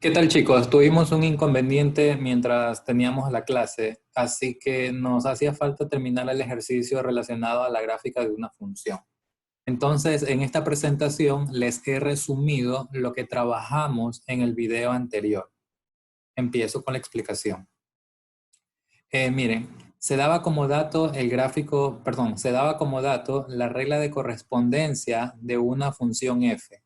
¿Qué tal, chicos? Tuvimos un inconveniente mientras teníamos la clase, así que nos hacía falta terminar el ejercicio relacionado a la gráfica de una función. Entonces, en esta presentación les he resumido lo que trabajamos en el video anterior. Empiezo con la explicación. Miren, se daba como dato el gráfico, perdón, se daba como dato la regla de correspondencia de una función f.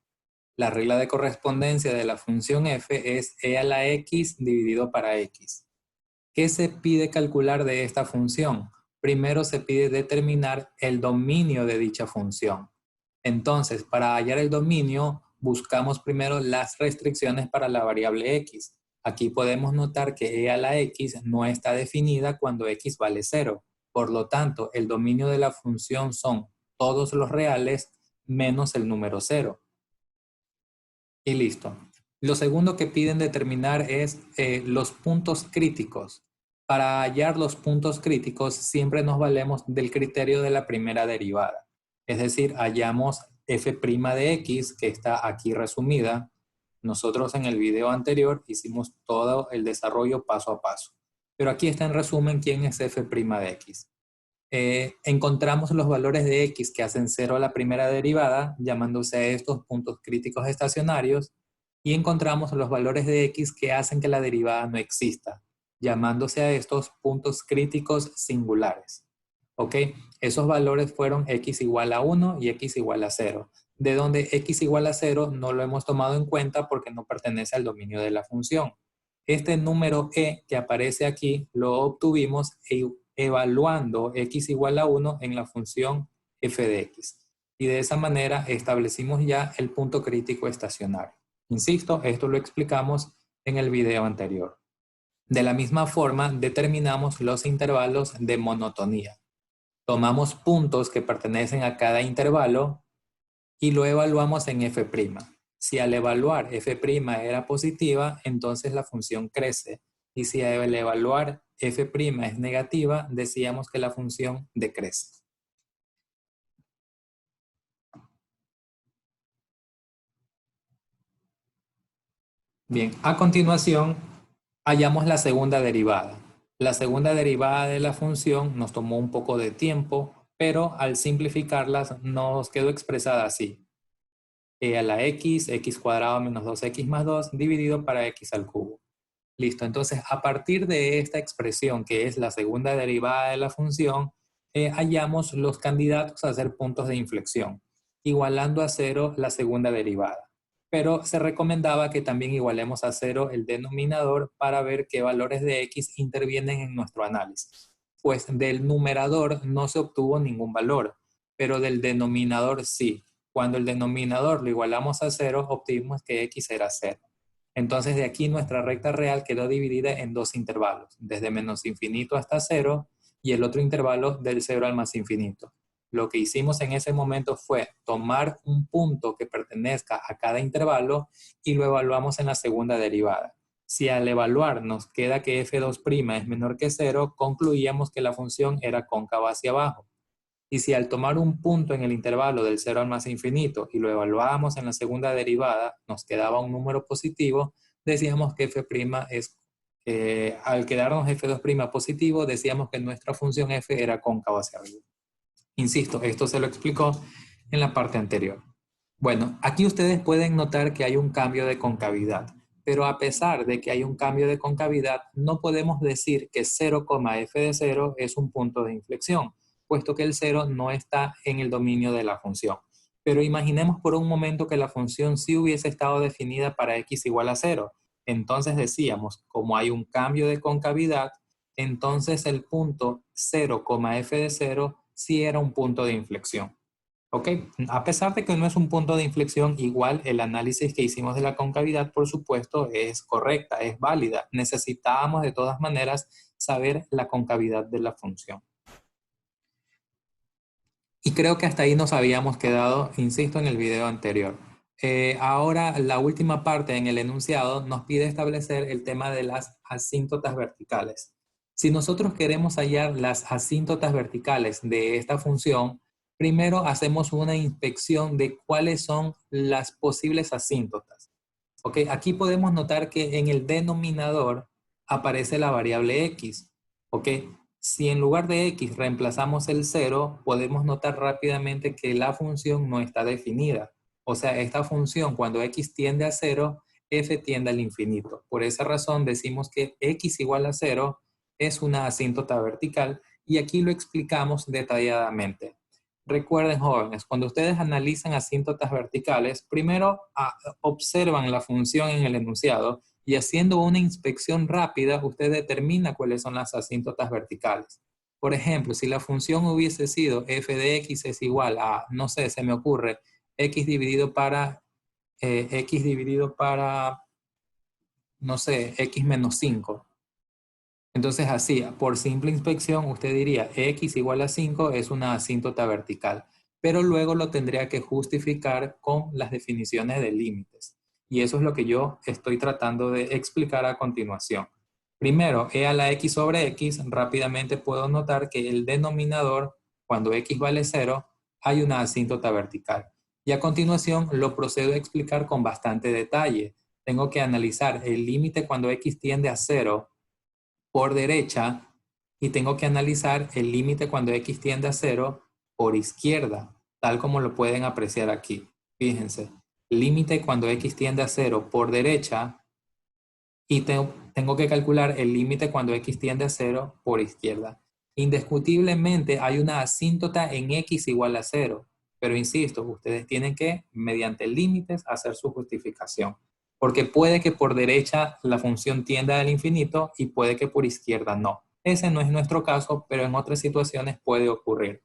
La regla de correspondencia de la función f es e a la x dividido para x. ¿Qué se pide calcular de esta función? Primero se pide determinar el dominio de dicha función. Entonces, para hallar el dominio, buscamos primero las restricciones para la variable x. Aquí podemos notar que e a la x no está definida cuando x vale 0. Por lo tanto, el dominio de la función son todos los reales menos el número 0. Y listo. Lo segundo que piden determinar es los puntos críticos. Para hallar los puntos críticos siempre nos valemos del criterio de la primera derivada. Es decir, hallamos f' de x, que está aquí resumida. Nosotros en el video anterior hicimos todo el desarrollo paso a paso. Pero aquí está en resumen quién es f' de x. Encontramos los valores de x que hacen 0 a la primera derivada, llamándose a estos puntos críticos estacionarios, y encontramos los valores de x que hacen que la derivada no exista, llamándose a estos puntos críticos singulares. ¿Ok? Esos valores fueron x igual a 1 y x igual a 0, de donde x igual a 0 no lo hemos tomado en cuenta porque no pertenece al dominio de la función. Este número e que aparece aquí lo obtuvimos evaluando x igual a 1 en la función f de x. Y de esa manera establecimos ya el punto crítico estacionario. Insisto, esto lo explicamos en el video anterior. De la misma forma, determinamos los intervalos de monotonía. Tomamos puntos que pertenecen a cada intervalo y lo evaluamos en f'. Si al evaluar f' era positiva, entonces la función crece. Y si al evaluar f' es negativa, decíamos que la función decrece. Bien, a continuación hallamos la segunda derivada. La segunda derivada de la función nos tomó un poco de tiempo, pero al simplificarlas nos quedó expresada así. E a la x, x cuadrado menos 2x más 2 dividido para x al cubo. Listo, entonces a partir de esta expresión que es la segunda derivada de la función, hallamos los candidatos a ser puntos de inflexión, igualando a 0 la segunda derivada. Pero se recomendaba que también igualemos a 0 el denominador para ver qué valores de x intervienen en nuestro análisis. Pues del numerador no se obtuvo ningún valor, pero del denominador sí. Cuando el denominador lo igualamos a 0, obtuvimos que x era 0. Entonces de aquí nuestra recta real quedó dividida en dos intervalos, desde menos infinito hasta 0 y el otro intervalo del 0 al más infinito. Lo que hicimos en ese momento fue tomar un punto que pertenezca a cada intervalo y lo evaluamos en la segunda derivada. Si al evaluar nos queda que f2' es menor que 0, concluíamos que la función era cóncava hacia abajo. Y si al tomar un punto en el intervalo del 0 al más infinito y lo evaluábamos en la segunda derivada, nos quedaba un número positivo, decíamos que f' es, al quedarnos f2' positivo, decíamos que nuestra función f era cóncava hacia arriba. Insisto, esto se lo explicó en la parte anterior. Bueno, aquí ustedes pueden notar que hay un cambio de concavidad, pero a pesar de que hay un cambio de concavidad, no podemos decir que 0, f de 0 es un punto de inflexión, puesto que el 0 no está en el dominio de la función. Pero imaginemos por un momento que la función sí hubiese estado definida para x igual a 0. Entonces decíamos, como hay un cambio de concavidad, entonces el punto 0, f de 0 sí era un punto de inflexión. ¿Ok? A pesar de que no es un punto de inflexión, igual el análisis que hicimos de la concavidad, por supuesto, es correcta, es válida. Necesitábamos de todas maneras saber la concavidad de la función. Y creo que hasta ahí nos habíamos quedado, insisto, en el video anterior. Ahora, la última parte en el enunciado nos pide establecer el tema de las asíntotas verticales. Si nosotros queremos hallar las asíntotas verticales de esta función, primero hacemos una inspección de cuáles son las posibles asíntotas. ¿Ok? Aquí podemos notar que en el denominador aparece la variable x. ¿Ok? Si en lugar de x reemplazamos el 0, podemos notar rápidamente que la función no está definida. O sea, esta función cuando x tiende a 0, f tiende al infinito. Por esa razón decimos que x igual a 0 es una asíntota vertical y aquí lo explicamos detalladamente. Recuerden, jóvenes, cuando ustedes analizan asíntotas verticales, primero observan la función en el enunciado y haciendo una inspección rápida, usted determina cuáles son las asíntotas verticales. Por ejemplo, si la función hubiese sido f de x es igual a, no sé, se me ocurre, x dividido para, no sé, x menos 5. Entonces así, por simple inspección, usted diría x igual a 5 es una asíntota vertical, pero luego lo tendría que justificar con las definiciones de límites. Y eso es lo que yo estoy tratando de explicar a continuación. Primero, e a la x sobre x, rápidamente puedo notar que el denominador, cuando x vale 0, hay una asíntota vertical. Y a continuación lo procedo a explicar con bastante detalle. Tengo que analizar el límite cuando x tiende a 0 por derecha y tengo que analizar el límite cuando x tiende a 0 por izquierda, tal como lo pueden apreciar aquí. Fíjense, límite cuando x tiende a 0 por derecha y tengo que calcular el límite cuando x tiende a 0 por izquierda. Indiscutiblemente hay una asíntota en x igual a 0, pero insisto, ustedes tienen que, mediante límites, hacer su justificación. Porque puede que por derecha la función tienda al infinito y puede que por izquierda no. Ese no es nuestro caso, pero en otras situaciones puede ocurrir.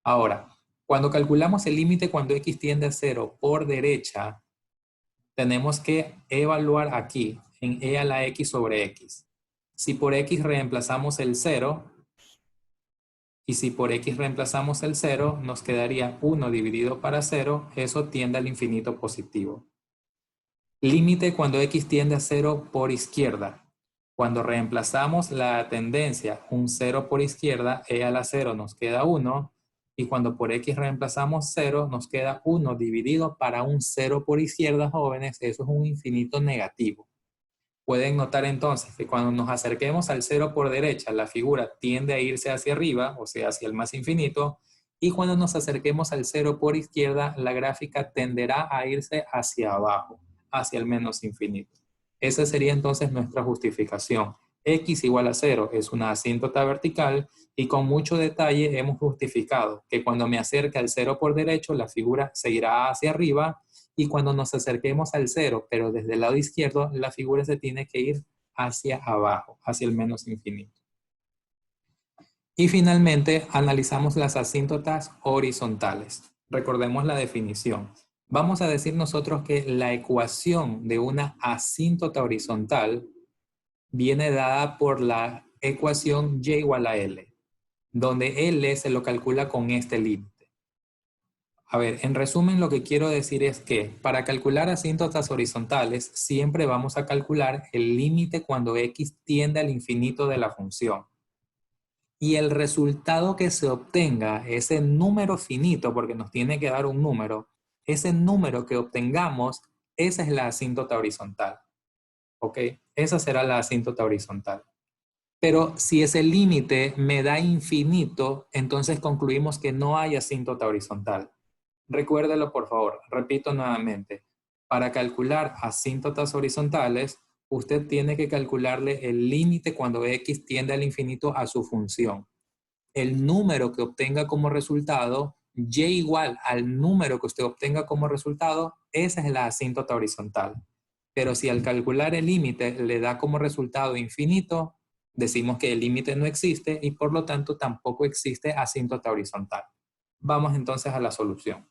Ahora, cuando calculamos el límite cuando x tiende a 0 por derecha, tenemos que evaluar aquí en e a la x sobre x. Si por x reemplazamos el 0, y si por x reemplazamos el 0, nos quedaría 1 dividido para 0, eso tiende al infinito positivo. Límite cuando x tiende a 0 por izquierda. Cuando reemplazamos la tendencia, un 0 por izquierda, e a la 0 nos queda 1, y cuando por x reemplazamos 0, nos queda 1 dividido para un 0 por izquierda, jóvenes, eso es un infinito negativo. Pueden notar entonces que cuando nos acerquemos al 0 por derecha, la figura tiende a irse hacia arriba, o sea, hacia el más infinito, y cuando nos acerquemos al 0 por izquierda, la gráfica tenderá a irse hacia abajo, hacia el menos infinito. Esa sería entonces nuestra justificación. X igual a 0 es una asíntota vertical y con mucho detalle hemos justificado que cuando me acerque al 0 por derecho, la figura se irá hacia arriba y cuando nos acerquemos al 0, pero desde el lado izquierdo, la figura se tiene que ir hacia abajo, hacia el menos infinito. Y finalmente, analizamos las asíntotas horizontales. Recordemos la definición. Vamos a decir nosotros que la ecuación de una asíntota horizontal viene dada por la ecuación y igual a L, donde L se lo calcula con este límite. A ver, en resumen lo que quiero decir es que para calcular asíntotas horizontales siempre vamos a calcular el límite cuando x tiende al infinito de la función. Y el resultado que se obtenga, ese número finito, porque nos tiene que dar un número, ese número que obtengamos, esa es la asíntota horizontal. ¿Ok? Esa será la asíntota horizontal. Pero si ese límite me da infinito, entonces concluimos que no hay asíntota horizontal. Recuérdelo, por favor. Repito nuevamente. Para calcular asíntotas horizontales, usted tiene que calcularle el límite cuando x tiende al infinito a su función. El número que obtenga como resultado, y igual al número que usted obtenga como resultado, esa es la asíntota horizontal. Pero si al calcular el límite le da como resultado infinito, decimos que el límite no existe y por lo tanto tampoco existe asíntota horizontal. Vamos entonces a la solución.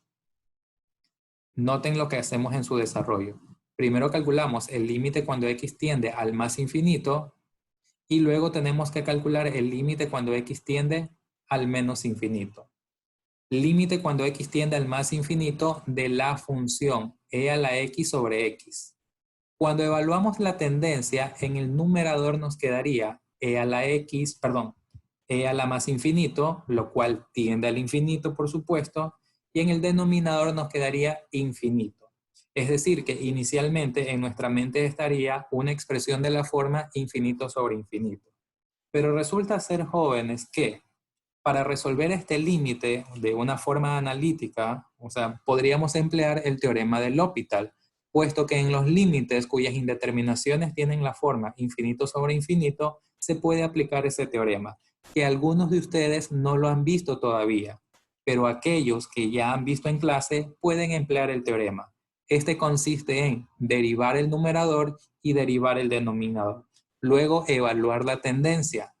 Noten lo que hacemos en su desarrollo. Primero calculamos el límite cuando x tiende al más infinito y luego tenemos que calcular el límite cuando x tiende al menos infinito. Límite cuando x tiende al más infinito de la función e a la x sobre x. Cuando evaluamos la tendencia, en el numerador nos quedaría e a la x, perdón, e a la más infinito, lo cual tiende al infinito, por supuesto, y en el denominador nos quedaría infinito. Es decir, que inicialmente en nuestra mente estaría una expresión de la forma infinito sobre infinito. Pero resulta ser, jóvenes, que para resolver este límite de una forma analítica, o sea, podríamos emplear el teorema de L'Hopital, puesto que en los límites cuyas indeterminaciones tienen la forma infinito sobre infinito, se puede aplicar ese teorema, que algunos de ustedes no lo han visto todavía, pero aquellos que ya han visto en clase pueden emplear el teorema. Este consiste en derivar el numerador y derivar el denominador. Luego evaluar la tendencia.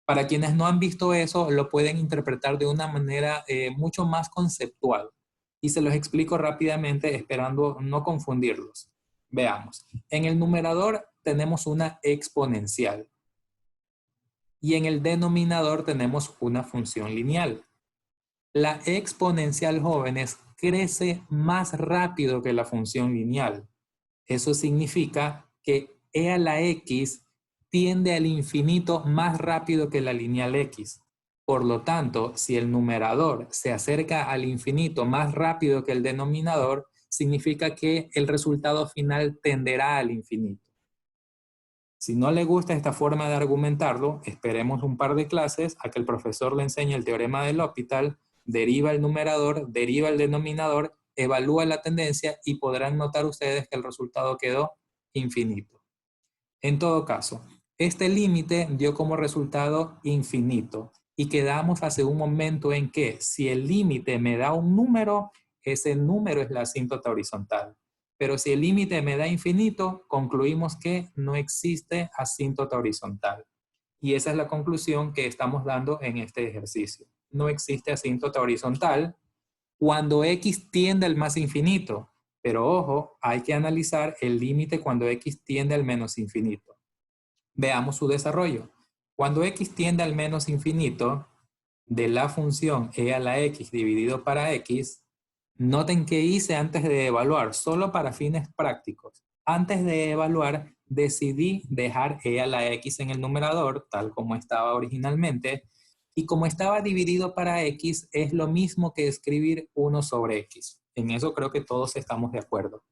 Para quienes no han visto eso, lo pueden interpretar de una manera mucho más conceptual. Y se los explico rápidamente, esperando no confundirlos. Veamos. En el numerador tenemos una exponencial. Y en el denominador tenemos una función lineal. La exponencial, jóvenes, crece más rápido que la función lineal. Eso significa que e a la x tiende al infinito más rápido que la lineal x. Por lo tanto, si el numerador se acerca al infinito más rápido que el denominador, significa que el resultado final tenderá al infinito. Si no le gusta esta forma de argumentarlo, esperemos un par de clases a que el profesor le enseñe el teorema de L'Hopital, deriva el numerador, deriva el denominador, evalúa la tendencia y podrán notar ustedes que el resultado quedó infinito. En todo caso, este límite dio como resultado infinito y quedamos hace un momento en que si el límite me da un número, ese número es la asíntota horizontal. Pero si el límite me da infinito, concluimos que no existe asíntota horizontal. Y esa es la conclusión que estamos dando en este ejercicio. No existe asíntota horizontal cuando x tiende al más infinito. Pero ojo, hay que analizar el límite cuando x tiende al menos infinito. Veamos su desarrollo. Cuando x tiende al menos infinito, de la función e a la x dividido para x, noten qué hice antes de evaluar, solo para fines prácticos. Antes de evaluar, decidí dejar e a la x en el numerador, tal como estaba originalmente, y como estaba dividido para x, es lo mismo que escribir 1 sobre x. En eso creo que todos estamos de acuerdo.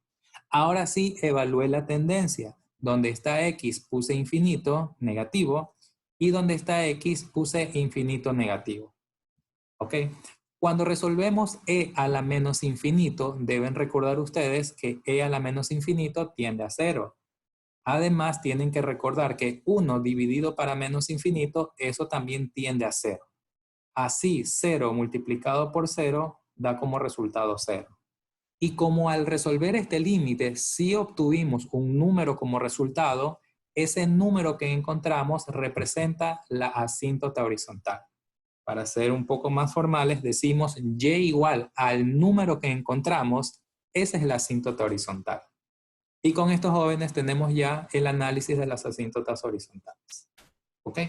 Ahora sí, evalué la tendencia. Donde está x puse infinito, negativo, y donde está x puse infinito, negativo. ¿Ok? Cuando resolvemos e a la menos infinito, deben recordar ustedes que e a la menos infinito tiende a 0. Además, tienen que recordar que 1 dividido para menos infinito, eso también tiende a 0. Así, 0 multiplicado por 0 da como resultado 0. Y como al resolver este límite sí obtuvimos un número como resultado, ese número que encontramos representa la asíntota horizontal. Para ser un poco más formales, decimos y igual al número que encontramos, esa es la asíntota horizontal. Y con estos jóvenes tenemos ya el análisis de las asíntotas horizontales. ¿Ok?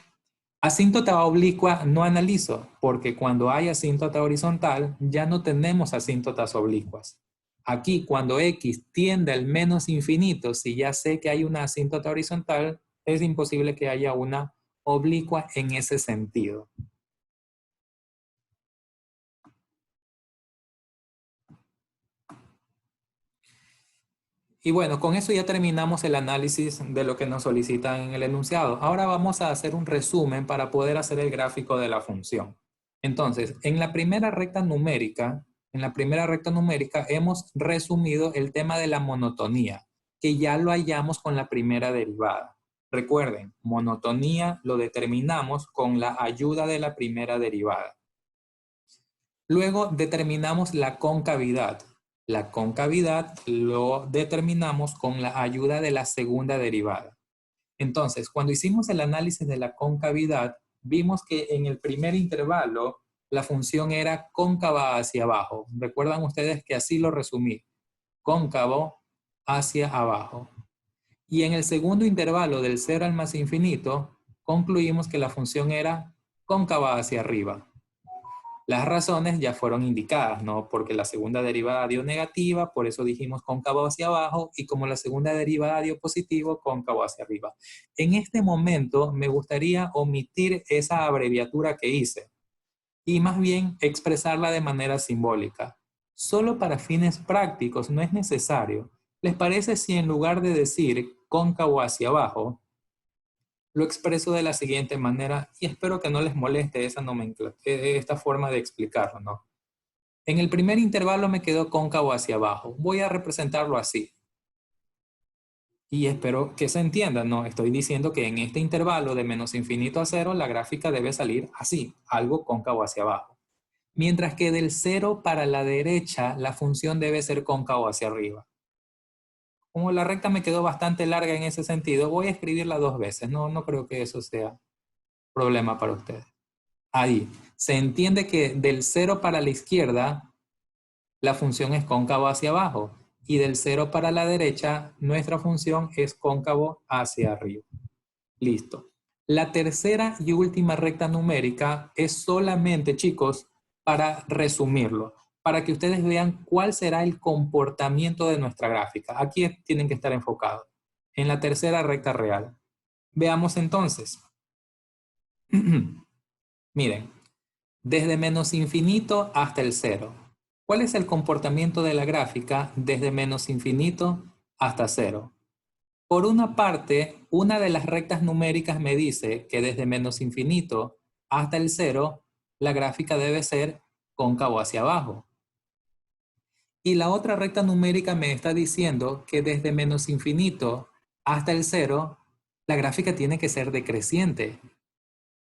Asíntota oblicua no analizo, porque cuando hay asíntota horizontal ya no tenemos asíntotas oblicuas. Aquí, cuando x tiende al menos infinito, si ya sé que hay una asíntota horizontal, es imposible que haya una oblicua en ese sentido. Y bueno, con eso ya terminamos el análisis de lo que nos solicitan en el enunciado. Ahora vamos a hacer un resumen para poder hacer el gráfico de la función. Entonces, en la primera recta numérica hemos resumido el tema de la monotonía, que ya lo hallamos con la primera derivada. Recuerden, monotonía lo determinamos con la ayuda de la primera derivada. Luego determinamos la concavidad. La concavidad lo determinamos con la ayuda de la segunda derivada. Entonces, cuando hicimos el análisis de la concavidad, vimos que en el primer intervalo la función era cóncava hacia abajo. Recuerdan ustedes que así lo resumí. Cóncavo hacia abajo. Y en el segundo intervalo del 0 al más infinito, concluimos que la función era cóncava hacia arriba. Las razones ya fueron indicadas, ¿no? Porque la segunda derivada dio negativa, por eso dijimos cóncavo hacia abajo, y como la segunda derivada dio positivo, cóncavo hacia arriba. En este momento me gustaría omitir esa abreviatura que hice y más bien expresarla de manera simbólica. Solo para fines prácticos no es necesario, ¿Les parece si en lugar de decir cóncavo hacia abajo, lo expreso de la siguiente manera? Y espero que no les moleste esa nomenclatura, esta forma de explicarlo, ¿no? En el primer intervalo me quedó cóncavo hacia abajo. Voy a representarlo así. Y espero que se entienda, ¿no? Estoy diciendo que en este intervalo de menos infinito a cero, la gráfica debe salir así, algo cóncavo hacia abajo. Mientras que del 0 para la derecha, la función debe ser cóncavo hacia arriba. Como la recta me quedó bastante larga en ese sentido, voy a escribirla 2 veces. No creo que eso sea problema para ustedes. Ahí, se entiende que del 0 para la izquierda, la función es cóncavo hacia abajo. Y del 0 para la derecha, nuestra función es cóncavo hacia arriba. Listo. La tercera y última recta numérica es solamente, chicos, para resumirlo, para que ustedes vean cuál será el comportamiento de nuestra gráfica. Aquí tienen que estar enfocados, en la tercera recta real. Veamos entonces. Miren, desde menos infinito hasta el 0. ¿Cuál es el comportamiento de la gráfica desde menos infinito hasta 0? Por una parte, una de las rectas numéricas me dice que desde menos infinito hasta el 0, la gráfica debe ser cóncavo hacia abajo. Y la otra recta numérica me está diciendo que desde menos infinito hasta el 0, la gráfica tiene que ser decreciente.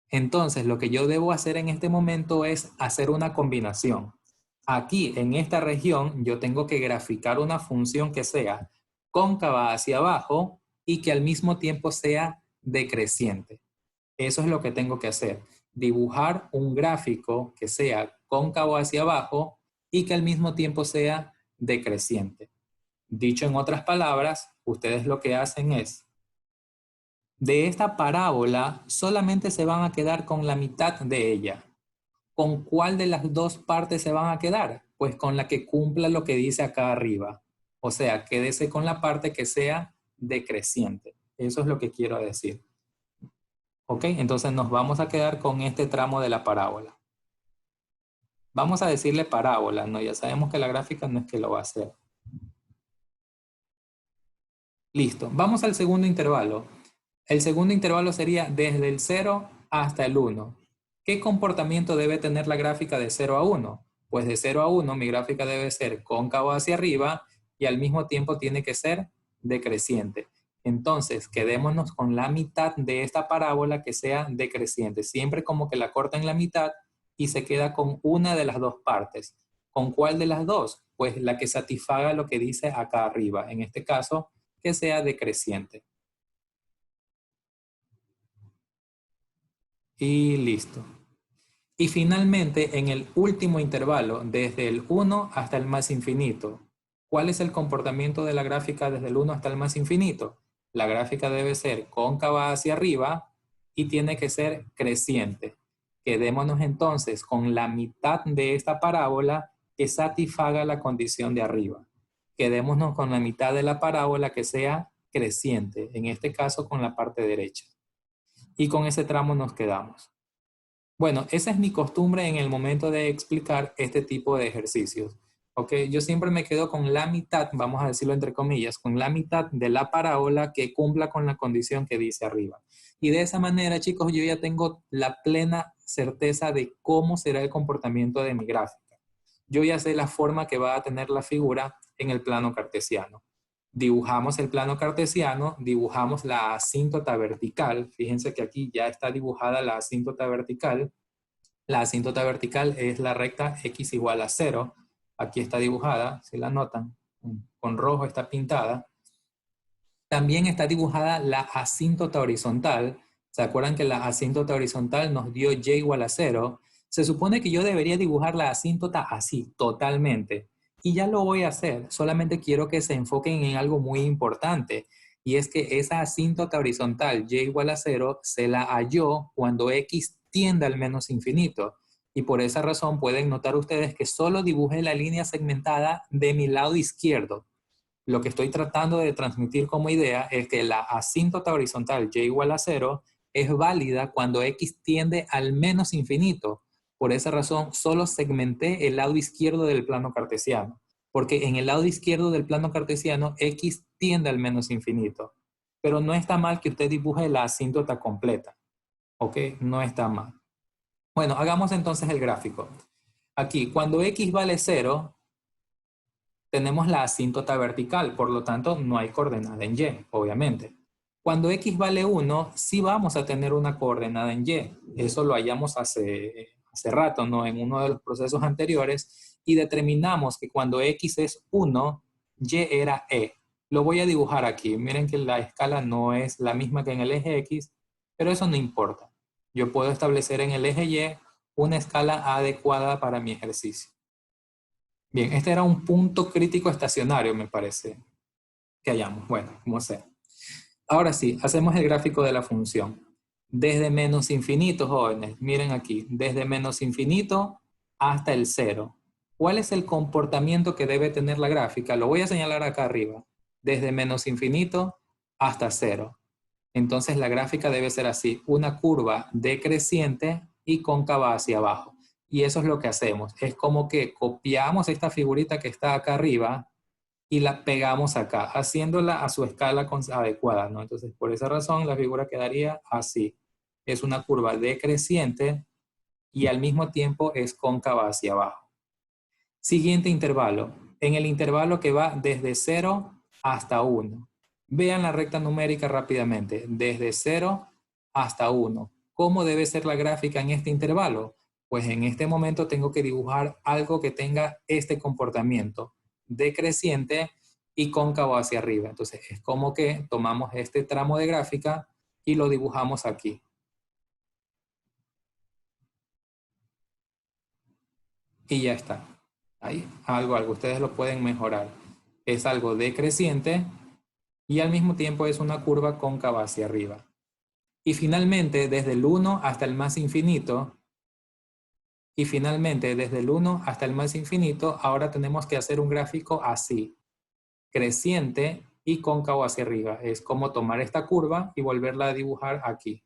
Entonces, lo que yo debo hacer en este momento es hacer una combinación. Aquí, en esta región, yo tengo que graficar una función que sea cóncava hacia abajo y que al mismo tiempo sea decreciente. Eso es lo que tengo que hacer. Dibujar un gráfico que sea cóncavo hacia abajo y que al mismo tiempo sea decreciente. Dicho en otras palabras, ustedes lo que hacen es, de esta parábola solamente se van a quedar con la mitad de ella. ¿Con cuál de las dos partes se van a quedar? Pues con la que cumpla lo que dice acá arriba. O sea, quédese con la parte que sea decreciente. Eso es lo que quiero decir. ¿Ok? Entonces nos vamos a quedar con este tramo de la parábola. Vamos a decirle parábola, ¿no? Ya sabemos que la gráfica no es que lo va a hacer. Listo. Vamos al segundo intervalo. El segundo intervalo sería desde el 0 hasta el 1. ¿Qué comportamiento debe tener la gráfica de 0 a 1? Pues de 0 a 1 mi gráfica debe ser cóncava hacia arriba y al mismo tiempo tiene que ser decreciente. Entonces, quedémonos con la mitad de esta parábola que sea decreciente. Siempre como que la corta en la mitad y se queda con una de las dos partes. ¿Con cuál de las dos? Pues la que satisfaga lo que dice acá arriba. En este caso, que sea decreciente. Y listo. Y finalmente, en el último intervalo, desde el 1 hasta el más infinito, ¿cuál es el comportamiento de la gráfica desde el 1 hasta el más infinito? La gráfica debe ser cóncava hacia arriba y tiene que ser creciente. Quedémonos entonces con la mitad de esta parábola que satisfaga la condición de arriba. Quedémonos con la mitad de la parábola que sea creciente, en este caso con la parte derecha. Y con ese tramo nos quedamos. Bueno, esa es mi costumbre en el momento de explicar este tipo de ejercicios. ¿Ok? Yo siempre me quedo con la mitad, vamos a decirlo entre comillas, con la mitad de la parábola que cumpla con la condición que dice arriba. Y de esa manera, chicos, yo ya tengo la plena certeza de cómo será el comportamiento de mi gráfica. Yo ya sé la forma que va a tener la figura en el plano cartesiano. Dibujamos el plano cartesiano, dibujamos la asíntota vertical. Fíjense que aquí ya está dibujada la asíntota vertical. La asíntota vertical es la recta x igual a 0. Aquí está dibujada, si la notan, con rojo está pintada. También está dibujada la asíntota horizontal. ¿Se acuerdan que la asíntota horizontal nos dio y igual a 0? Se supone que yo debería dibujar la asíntota así, totalmente. Y ya lo voy a hacer, solamente quiero que se enfoquen en algo muy importante. Y es que esa asíntota horizontal, y igual a 0, se la halló cuando x tiende al menos infinito. Y por esa razón pueden notar ustedes que solo dibujé la línea segmentada de mi lado izquierdo. Lo que estoy tratando de transmitir como idea es que la asíntota horizontal y igual a 0 es válida cuando x tiende al menos infinito. Por esa razón, solo segmenté el lado izquierdo del plano cartesiano. porque en el lado izquierdo del plano cartesiano, X tiende al menos infinito. Pero no está mal que usted dibuje la asíntota completa. ¿Ok? No está mal. Bueno, hagamos entonces el gráfico. Aquí, cuando X vale 0, tenemos la asíntota vertical, por lo tanto no hay coordenada en Y, obviamente. Cuando X vale 1, sí vamos a tener una coordenada en Y. Eso lo hallamos hace rato, ¿no? En uno de los procesos anteriores, y determinamos que cuando X es 1, Y era E. Lo voy a dibujar aquí. Miren que la escala no es la misma que en el eje X, pero eso no importa. Yo puedo establecer en el eje Y una escala adecuada para mi ejercicio. Bien, este era un punto crítico estacionario, me parece que hallamos. Bueno, como sea. Ahora sí, hacemos el gráfico de la función. Desde menos infinito, jóvenes, miren aquí, desde menos infinito hasta el 0. ¿Cuál es el comportamiento que debe tener la gráfica? Lo voy a señalar acá arriba. Desde menos infinito hasta 0. Entonces la gráfica debe ser así, una curva decreciente y cóncava hacia abajo. Y eso es lo que hacemos. Es como que copiamos esta figurita que está acá arriba y la pegamos acá, haciéndola a su escala adecuada, ¿no? Entonces, por esa razón, la figura quedaría así. Es una curva decreciente y al mismo tiempo es cóncava hacia abajo. Siguiente intervalo. En el intervalo que va desde 0 hasta 1. Vean la recta numérica rápidamente. Desde 0 hasta 1. ¿Cómo debe ser la gráfica en este intervalo? Pues en este momento tengo que dibujar algo que tenga este comportamiento decreciente y cóncavo hacia arriba. Entonces es como que tomamos este tramo de gráfica y lo dibujamos aquí. Y ya está. Ahí, algo. Ustedes lo pueden mejorar. Es algo decreciente y al mismo tiempo es una curva cóncava hacia arriba. Y finalmente, desde el 1 hasta el más infinito, ahora tenemos que hacer un gráfico así, creciente y cóncavo hacia arriba. Es como tomar esta curva y volverla a dibujar aquí.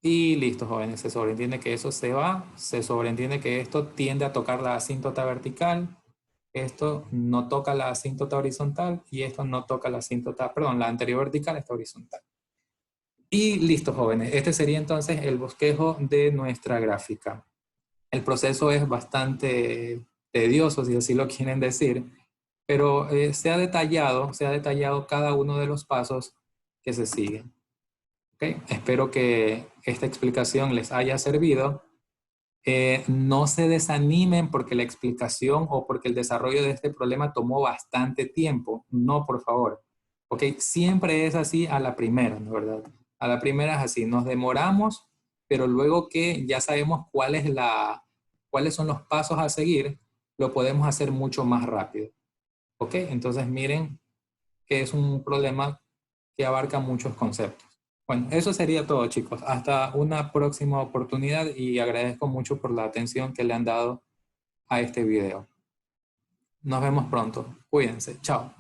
Y listo, jóvenes, se sobreentiende que eso se va, se sobreentiende que esto tiende a tocar la asíntota vertical, esto no toca la asíntota horizontal y esto no toca la asíntota, perdón, la anterior vertical está horizontal. Y listo, jóvenes, este sería entonces el bosquejo de nuestra gráfica. El proceso es bastante tedioso, si así lo quieren decir, pero se ha detallado cada uno de los pasos que se siguen. ¿Okay? Espero que esta explicación les haya servido. No se desanimen porque la explicación o porque el desarrollo de este problema tomó bastante tiempo. No, por favor. ¿Ok? Siempre es así a la primera, ¿no? ¿Verdad? A la primera es así. Nos demoramos, pero luego que ya sabemos cuáles son los pasos a seguir, lo podemos hacer mucho más rápido. ¿Ok? Entonces miren que es un problema que abarca muchos conceptos. Bueno, eso sería todo, chicos. Hasta una próxima oportunidad y agradezco mucho por la atención que le han dado a este video. Nos vemos pronto. Cuídense. Chao.